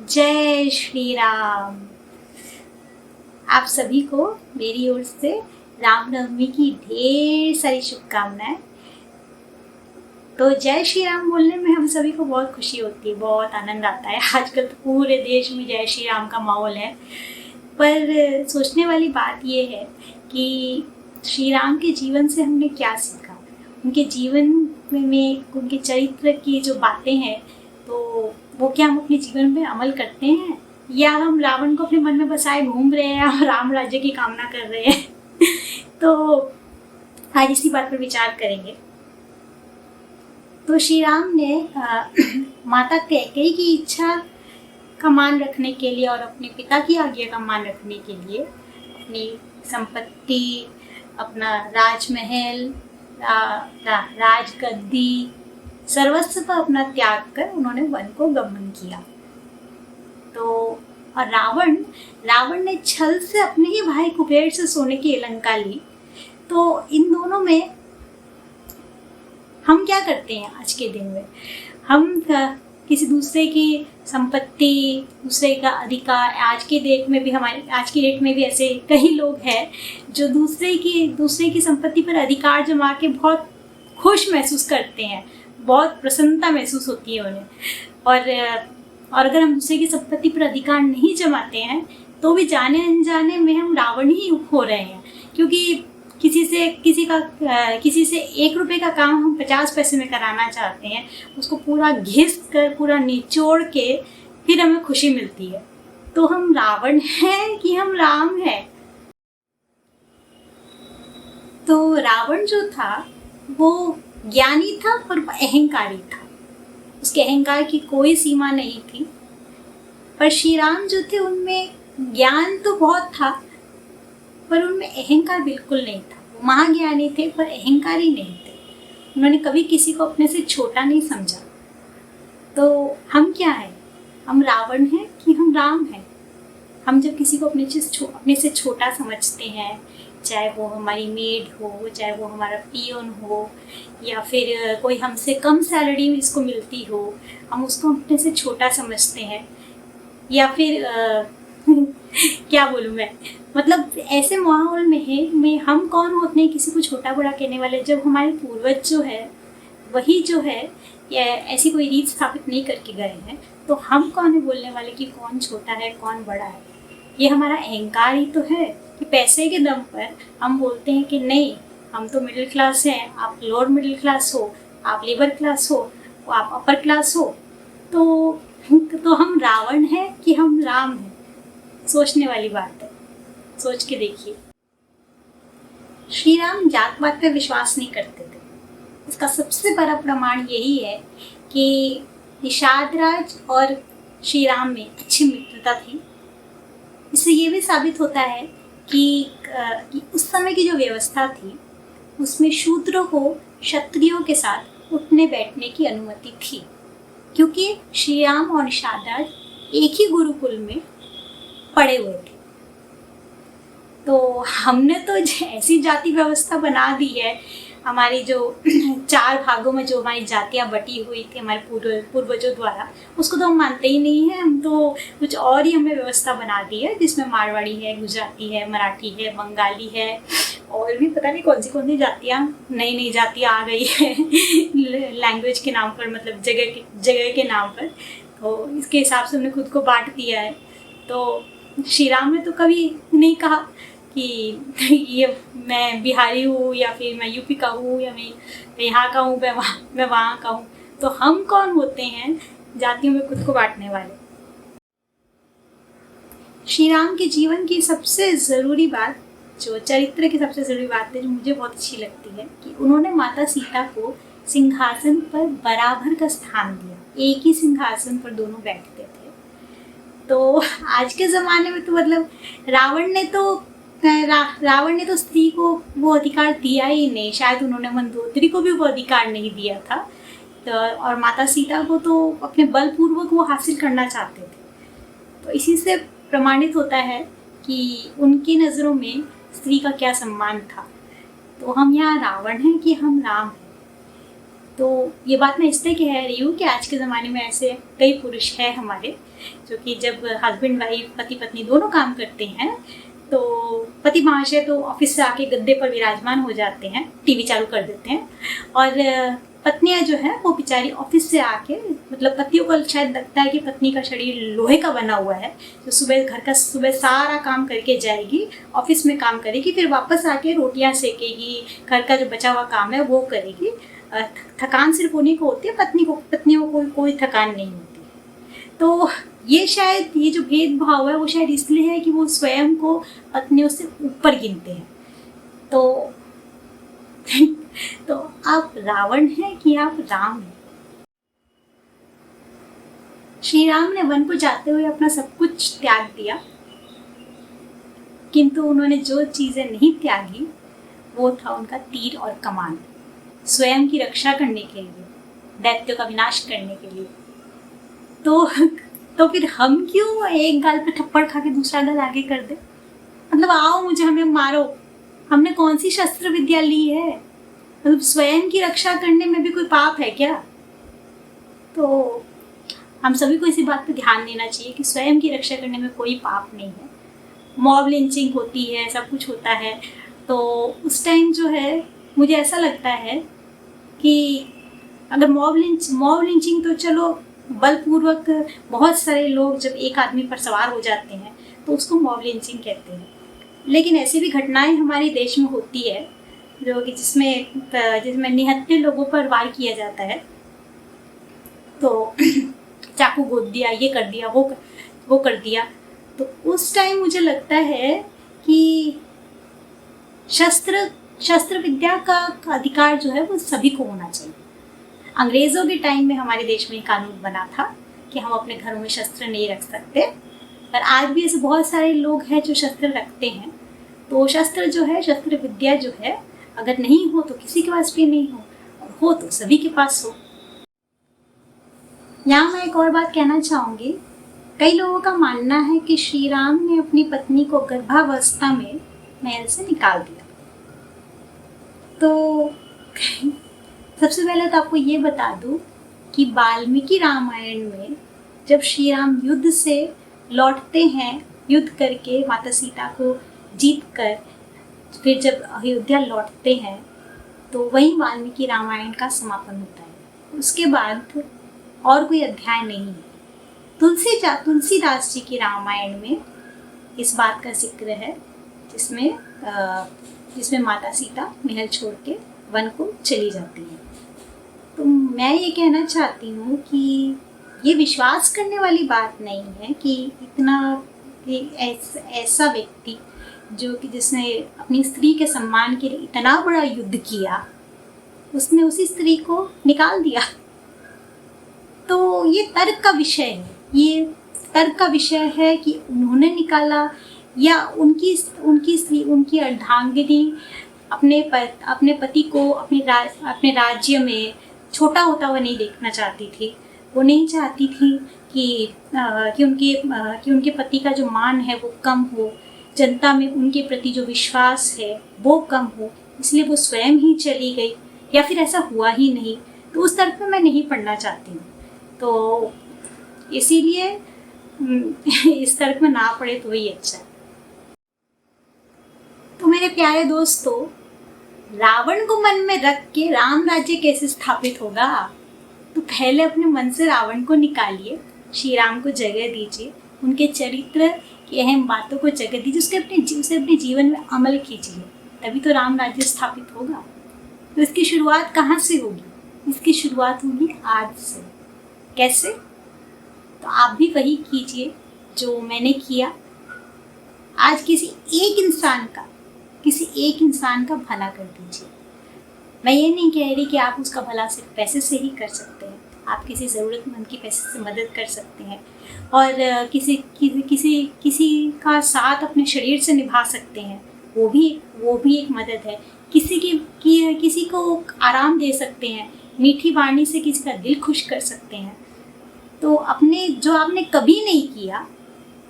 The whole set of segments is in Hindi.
जय श्री राम। आप सभी को मेरी ओर से रामनवमी की ढेर सारी शुभकामनाएं। तो जय श्री राम बोलने में हम सभी को बहुत खुशी होती है, बहुत आनंद आता है। आजकल तो पूरे देश में जय श्री राम का माहौल है। पर सोचने वाली बात ये है कि श्री राम के जीवन से हमने क्या सीखा, उनके जीवन में उनके चरित्र की जो बातें हैं, तो वो क्या हम अपने जीवन में अमल करते हैं, या हम रावण को अपने मन में बसाए घूम रहे हैं और राम राज्य की कामना कर रहे हैं। तो आज इसी बात पर विचार करेंगे। तो श्री राम ने माता कैकेयी की इच्छा का मान रखने के लिए और अपने पिता की आज्ञा का मान रखने के लिए अपनी संपत्ति, अपना राजमहल, राजगद्दी, सर्वस्व पर अपना त्याग कर उन्होंने वन को गमन किया। तो और रावण ने छल से अपने ही भाई कुबेर से सोने की अलंका ली। तो इन दोनों में हम क्या करते हैं आज के दिन में? हम किसी दूसरे की संपत्ति, दूसरे का अधिकार, आज की डेट में भी ऐसे कई लोग हैं जो दूसरे की संपत्ति पर अधिकार जमा के बहुत खुश महसूस करते हैं, बहुत प्रसन्नता महसूस होती है उन्हें। और अगर हम दूसरे की संपत्ति पर अधिकार नहीं जमाते हैं तो भी जाने अनजाने में हम रावण ही हो रहे हैं, क्योंकि किसी से 1 रुपए का काम हम 50 पैसे में कराना चाहते हैं, उसको पूरा घिस कर, पूरा निचोड़ के फिर हमें खुशी मिलती है। तो हम रावण हैं कि हम राम हैं? तो रावण जो था वो ज्ञानी था पर अहंकारी था, उसके अहंकार की कोई सीमा नहीं थी। पर श्री राम जो थे उनमें ज्ञान तो बहुत था पर उनमें अहंकार बिल्कुल नहीं था। वो महाज्ञानी थे पर अहंकारी नहीं थे। उन्होंने कभी किसी को अपने से छोटा नहीं समझा। तो हम क्या हैं? हम रावण हैं कि हम राम हैं? हम जब किसी को अपने से छोटा समझते हैं, चाहे वो हमारी मेड हो, चाहे वो हमारा पियोन हो, या फिर कोई हमसे कम सैलरी इसको मिलती हो, हम उसको अपने से छोटा समझते हैं, या फिर क्या बोलूँ मैं, मतलब ऐसे माहौल में हम कौन होते हैं किसी को छोटा बड़ा कहने वाले, जब हमारे पूर्वज जो है वही जो है या ऐसी कोई रीत स्थापित नहीं करके गए हैं, तो हम कौन है बोलने वाले कि कौन छोटा है कौन बड़ा है? ये हमारा अहंकार ही तो है कि पैसे के दम पर हम बोलते हैं कि नहीं, हम तो मिडिल क्लास हैं, आप लोअर मिडिल क्लास हो, आप लेबर क्लास हो, आप अपर क्लास हो। तो हम रावण हैं कि हम राम हैं? सोचने वाली बात है, सोच के देखिए। श्री राम जात पात पर विश्वास नहीं करते थे। इसका सबसे बड़ा प्रमाण यही है कि निषाद राज और श्री राम में अच्छी मित्रता थी। इससे ये भी साबित होता है कि उस समय की जो व्यवस्था थी उसमें शूद्रों को क्षत्रियों के साथ उठने बैठने की अनुमति थी, क्योंकि श्री राम और निषाद राज एक ही गुरुकुल में पढ़े हुए थे। तो हमने तो ऐसी जाति व्यवस्था बना दी है, हमारी जो 4 भागों में जो हमारी जातियाँ बटी हुई थी हमारे पूर्वजों द्वारा, उसको तो हम मानते ही नहीं है। हम तो कुछ और ही हमने व्यवस्था बना दी है, जिसमें मारवाड़ी है, गुजराती है, मराठी है, बंगाली है, और भी पता नहीं कौन सी जातियाँ, नई जातियाँ आ गई है लैंग्वेज के नाम पर, मतलब जगह के नाम पर। तो इसके हिसाब से हमने खुद को बांट दिया है। तो श्री राम ने तो कभी नहीं कहा कि ये मैं बिहारी हूँ, या फिर मैं यूपी का हूँ, या मैं यहाँ का हूँ, मैं वहाँ का हूँ। तो हम कौन होते हैं जातियों में खुद को बांटने वाले? श्री राम के जीवन की सबसे ज़रूरी बात, जो चरित्र की सबसे ज़रूरी बात है, जो मुझे बहुत अच्छी लगती है, कि उन्होंने माता सीता को सिंहासन पर बराबर का स्थान दिया। एक ही सिंहासन पर दोनों बैठते थे। तो आज के ज़माने में तो मतलब रावण ने तो स्त्री को वो अधिकार दिया ही नहीं। शायद उन्होंने मंदोदरी को भी वो अधिकार नहीं दिया था। तो और माता सीता को तो अपने बलपूर्वक वो हासिल करना चाहते थे। तो इसी से प्रमाणित होता है कि उनकी नज़रों में स्त्री का क्या सम्मान था। तो हम यहाँ रावण हैं कि हम राम हैं? तो ये बात मैं इसलिए कह रही हूँ कि आज के ज़माने में ऐसे कई पुरुष हैं हमारे, जो कि जब हस्बैंड वाइफ पति पत्नी दोनों काम करते हैं तो पति महाशय तो ऑफिस से आके गद्दे पर विराजमान हो जाते हैं, टीवी चालू कर देते हैं, और पत्नियां जो है वो बेचारी ऑफिस से आके, मतलब पतियों को शायद लगता है कि पत्नी का शरीर लोहे का बना हुआ है, तो सुबह सारा काम करके जाएगी, ऑफिस में काम करेगी, फिर वापस आके रोटियां सेकेगी, घर का जो बचा हुआ काम है वो करेगी। थकान सिर्फ उन्हीं को होती है, पत्नियों को कोई थकान नहीं होती। तो ये शायद ये जो भेदभाव है वो शायद इसलिए है कि वो स्वयं को पत्नियों से ऊपर गिनते हैं। तो आप रावण हैं कि आप राम हैं? श्री राम ने वन को जाते हुए अपना सब कुछ त्याग दिया, किंतु उन्होंने जो चीजें नहीं त्यागी वो था उनका तीर और कमान, स्वयं की रक्षा करने के लिए, दैत्यों का विनाश करने के लिए। तो फिर हम क्यों एक गाल पे थप्पड़ खा के दूसरा गाल आगे कर दे? मतलब आओ मुझे, हमें मारो, हमने कौन सी शस्त्र विद्या ली है? मतलब स्वयं की रक्षा करने में भी कोई पाप है क्या? तो हम सभी को इसी बात पे ध्यान देना चाहिए कि स्वयं की रक्षा करने में कोई पाप नहीं है। मॉब लिंचिंग होती है, सब कुछ होता है, तो उस टाइम जो है मुझे ऐसा लगता है कि अगर मॉब लिंचिंग तो चलो बलपूर्वक बहुत सारे लोग जब एक आदमी पर सवार हो जाते हैं तो उसको मॉब लिंचिंग कहते हैं, लेकिन ऐसी भी घटनाएं हमारे देश में होती है जो कि जिसमें निहत्थे लोगों पर वार किया जाता है, तो चाकू गोद दिया, ये कर दिया, वो कर दिया। तो उस टाइम मुझे लगता है कि शस्त्र विद्या का अधिकार जो है वो सभी को होना चाहिए। अंग्रेज़ों के टाइम में हमारे देश में कानून बना था कि हम अपने घरों में शस्त्र नहीं रख सकते, पर आज भी ऐसे बहुत सारे लोग हैं जो शस्त्र रखते हैं। तो शस्त्र जो है, शस्त्र विद्या जो है, अगर नहीं हो तो किसी के पास भी नहीं हो, और हो तो सभी के पास हो। यहाँ मैं एक और बात कहना चाहूँगी। कई लोगों का मानना है कि श्री राम ने अपनी पत्नी को गर्भावस्था में महल से निकाल दिया। तो सबसे पहले तो आपको ये बता दूँ कि वाल्मीकि रामायण में जब श्री राम युद्ध से लौटते हैं, युद्ध करके माता सीता को जीत कर फिर जब अयोध्या लौटते हैं, तो वही वाल्मीकि रामायण का समापन होता है। उसके बाद और कोई अध्याय नहीं है। तुलसीदास जी की रामायण में इस बात का जिक्र है जिसमें माता सीता महल छोड़ के वन को चली जाती है। तो मैं ये कहना चाहती हूँ कि ये विश्वास करने वाली बात नहीं है कि ऐसा व्यक्ति जो कि जिसने अपनी स्त्री के सम्मान के लिए इतना बड़ा युद्ध किया, उसने उसी स्त्री को निकाल दिया। तो ये तर्क का विषय है कि उन्होंने निकाला या उनकी अर्धांगिनी अपने पति को अपने राज्य में छोटा होता हुआ नहीं देखना चाहती थी। वो नहीं चाहती थी कि उनके पति का जो मान है वो कम हो, जनता में उनके प्रति जो विश्वास है वो कम हो, इसलिए वो स्वयं ही चली गई, या फिर ऐसा हुआ ही नहीं। तो उस तर्क में मैं नहीं पढ़ना चाहती हूँ, तो इसीलिए इस तर्क में ना पढ़े तो ही अच्छा है। तो मेरे प्यारे दोस्तों, रावण को मन में रख के राम राज्य कैसे स्थापित होगा? तो पहले अपने मन से रावण को निकालिए, श्री राम को जगह दीजिए, उनके चरित्र की अहम बातों को जगह दीजिए, उसे अपने जीवन में अमल कीजिए, तभी तो राम राज्य स्थापित होगा। तो इसकी शुरुआत कहाँ से होगी? इसकी शुरुआत होगी आज से। कैसे? तो आप भी वही कीजिए जो मैंने किया। आज किसी एक इंसान का भला कर दीजिए। मैं ये नहीं कह रही कि आप उसका भला सिर्फ पैसे से ही कर सकते हैं, आप किसी ज़रूरतमंद की पैसे से मदद कर सकते हैं, और किसी का साथ अपने शरीर से निभा सकते हैं, वो भी एक मदद है। किसी को आराम दे सकते हैं, मीठी वाणी से किसी का दिल खुश कर सकते हैं। तो जो आपने कभी नहीं किया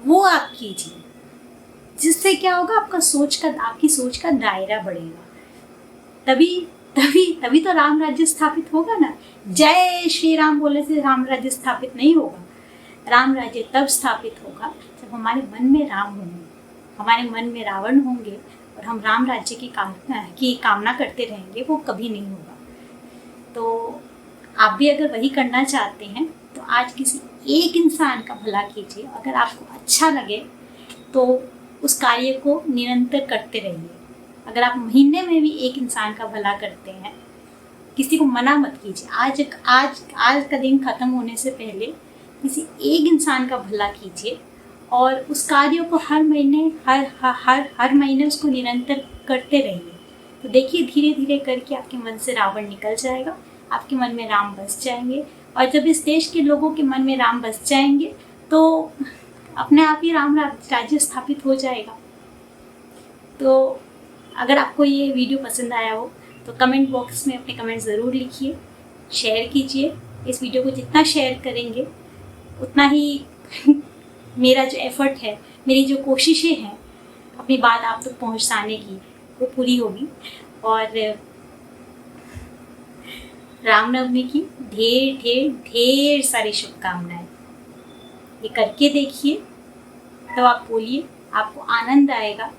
वो आप कीजिए, जिससे क्या होगा, आपकी सोच का दायरा बढ़ेगा। तभी तभी तो राम राज्य स्थापित होगा ना। जय श्री राम बोलने से राम राज्य स्थापित नहीं होगा। राम राज्य तब स्थापित होगा जब हमारे मन में राम होंगे, हमारे मन में रावण होंगे और हम राम राज्य की कामना करते रहेंगे, वो कभी नहीं होगा। तो आप भी अगर वही करना चाहते हैं तो आज किसी एक इंसान का भला कीजिए। अगर आपको अच्छा लगे तो उस कार्य को निरंतर करते रहिए। अगर आप महीने में भी एक इंसान का भला करते हैं, किसी को मना मत कीजिए। आज का दिन खत्म होने से पहले किसी एक इंसान का भला कीजिए और उस कार्य को हर महीने उसको निरंतर करते रहिए। तो देखिए धीरे धीरे करके आपके मन से रावण निकल जाएगा, आपके मन में राम बस जाएंगे। और जब इस देश के लोगों के मन में राम बस जाएंगे तो अपने आप ही राम राज्य स्थापित हो जाएगा। तो अगर आपको ये वीडियो पसंद आया हो तो कमेंट बॉक्स में अपने कमेंट ज़रूर लिखिए, शेयर कीजिए। इस वीडियो को जितना शेयर करेंगे उतना ही मेरा जो एफर्ट है, मेरी जो कोशिशें हैं अपनी बात आप तक पहुंचाने की, वो पूरी होगी। और रामनवमी की ढेर ढेर ढेर सारी शुभकामनाएं। ये करके देखिए, तब आप बोलिए, आपको आनंद आएगा।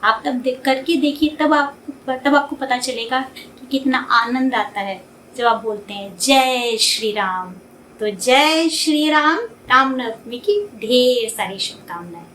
आप तब करके देखिए, तब आपको पता चलेगा कि कितना आनंद आता है जब आप बोलते हैं जय श्री राम। तो जय श्री राम, रामनवमी की ढेर सारी शुभकामनाएं।